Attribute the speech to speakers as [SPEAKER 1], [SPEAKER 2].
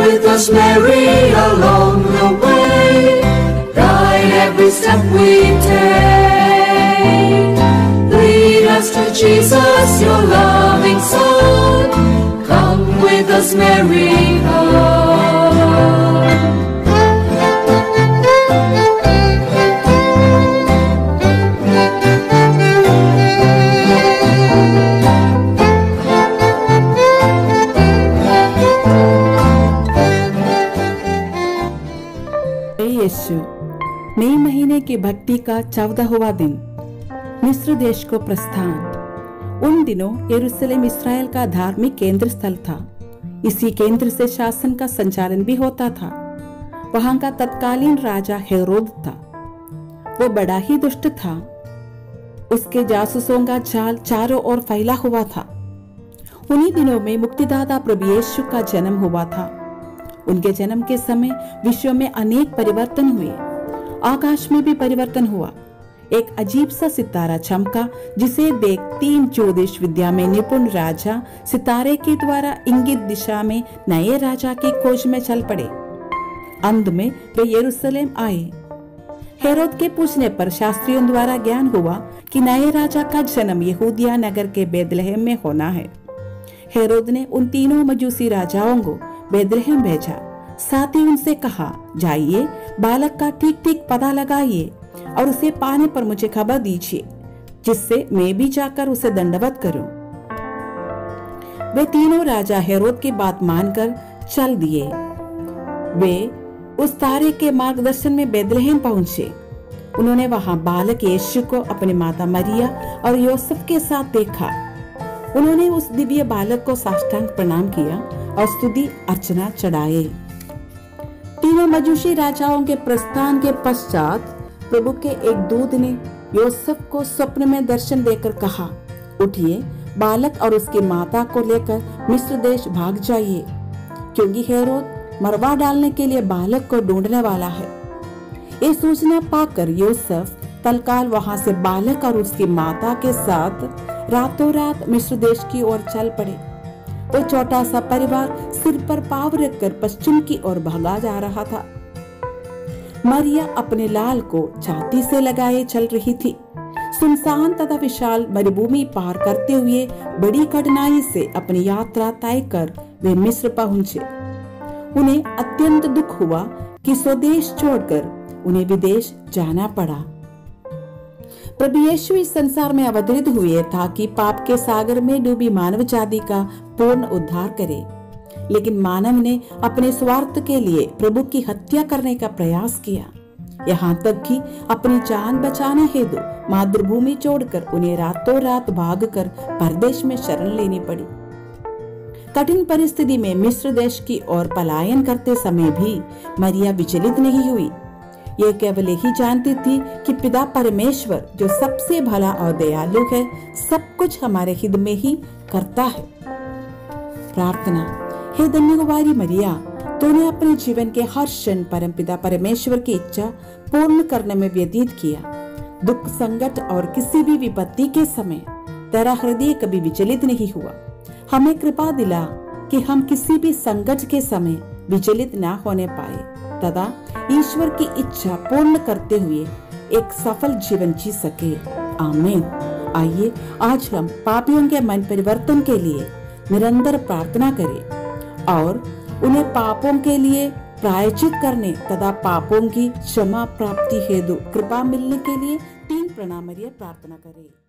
[SPEAKER 1] with us, Mary, along the way. Guide every step we take. Lead us to Jesus, your loving Son. Come with us, Mary, come.
[SPEAKER 2] यीशु मई महीने की भक्ति का 14वां दिन, मिस्र देश को प्रस्थान। उन दिनों यरूशलेम इस्राएल का धार्मिक केंद्र स्थल था। इसी केंद्र से शासन का संचालन भी होता था। वहां का तत्कालीन राजा हेरोद था। वो बड़ा ही दुष्ट था। उसके जासूसों का जाल चारों ओर फैला हुआ था। उन्हीं दिनों में मुक्तिदाता प्रभु यीशु का जन्म हुआ था। उनके जन्म के समय विश्व में अनेक परिवर्तन हुए। आकाश में भी परिवर्तन हुआ। एक अजीब सा सितारा चमका, जिसे देख 3 ज्योतिष विद्या में निपुण राजा सितारे के द्वारा इंगित दिशा में नए राजा की खोज में चल पड़े। अंत में वे यरूशलेम आए। हेरोद के पूछने पर शास्त्रियों द्वारा ज्ञान हुआ कि नए राजा का जन्म यहूदिया नगर के बेथलेहम में होना है। हेरोद ने उन तीनों मजूसी राजाओं को बेथलेहम भेजा। साथ ही उनसे कहा, जाइए बालक का ठीक ठीक पता लगाइए और उसे पाने पर मुझे खबर दीजिए, जिससे मैं भी जाकर उसे दंडवत करूं। वे तीनों राजा हेरोद की बात मानकर चल दिए। वे उस तारे के मार्गदर्शन में बेथलेहम पहुंचे। उन्होंने वहां बालक यीशु को अपनी माता मरिया और योसेफ के साथ देखा। उन्होंने उस दिव्य बालक को साष्टांग प्रणाम किया और स्तुति अर्चना चढ़ाए। तीनों मजूसी राजाओं के प्रस्थान के पश्चात प्रभु के एक दूत ने योसेफ को स्वप्न में दर्शन देकर कहा, उठिए, बालक और उसकी माता को लेकर मिस्र देश भाग जाइए, क्योंकि हेरोद मरवा डालने के लिए बालक को ढूंढने वाला है। ये सूचना पाकर योसेफ तत्काल वहां से बालक और उसकी माता के साथ रातों रात मिस्र देश की ओर चल पड़े। वो छोटा सा परिवार सिर पर पाँव रखकर पश्चिम की ओर भागा जा रहा था। मरिया अपने लाल को छाती से लगाए चल रही थी। सुनसान तथा विशाल मरुभूमि पार करते हुए बड़ी कठिनाई से अपनी यात्रा तय कर वे मिस्र पहुंचे। उन्हें अत्यंत दुख हुआ कि स्वदेश छोड़कर उन्हें विदेश जाना पड़ा। प्रभु यीशु इस संसार में अवतरित हुए ताकि पाप के सागर में डूबी मानव जाति का पूर्ण उद्धार करे। लेकिन मानव ने अपने स्वार्थ के लिए प्रभु की हत्या करने का प्रयास किया। यहाँ तक कि अपनी जान बचाने हेतु मातृभूमि छोड़कर उन्हें रातों रात भागकर परदेश में शरण लेनी पड़ी। कठिन परिस्थिति में मिस्र देश की ओर पलायन करते समय भी मरिया विचलित नहीं हुई। ये केवल यही जानती थी कि पिता परमेश्वर, जो सबसे भला और दयालु है, सब कुछ हमारे हित में ही करता है। प्रार्थना। हे धन्यवादी मरिया, तूने अपने जीवन के हर क्षण परमपिता परमेश्वर की इच्छा पूर्ण करने में व्यतीत किया। दुख, संकट और किसी भी विपत्ति के समय तेरा हृदय कभी विचलित नहीं हुआ। हमें कृपा दिला कि हम किसी भी संकट के समय विचलित न होने पाए तथा ईश्वर की इच्छा पूर्ण करते हुए एक सफल जीवन जी सके। आमीन। आइए आज हम पापियों के मन परिवर्तन के लिए निरंतर प्रार्थना करें और उन्हें पापों के लिए प्रायश्चित करने तथा पापों की क्षमा प्राप्ति हेतु कृपा मिलने के लिए 3 प्रणामर्य प्रार्थना करें।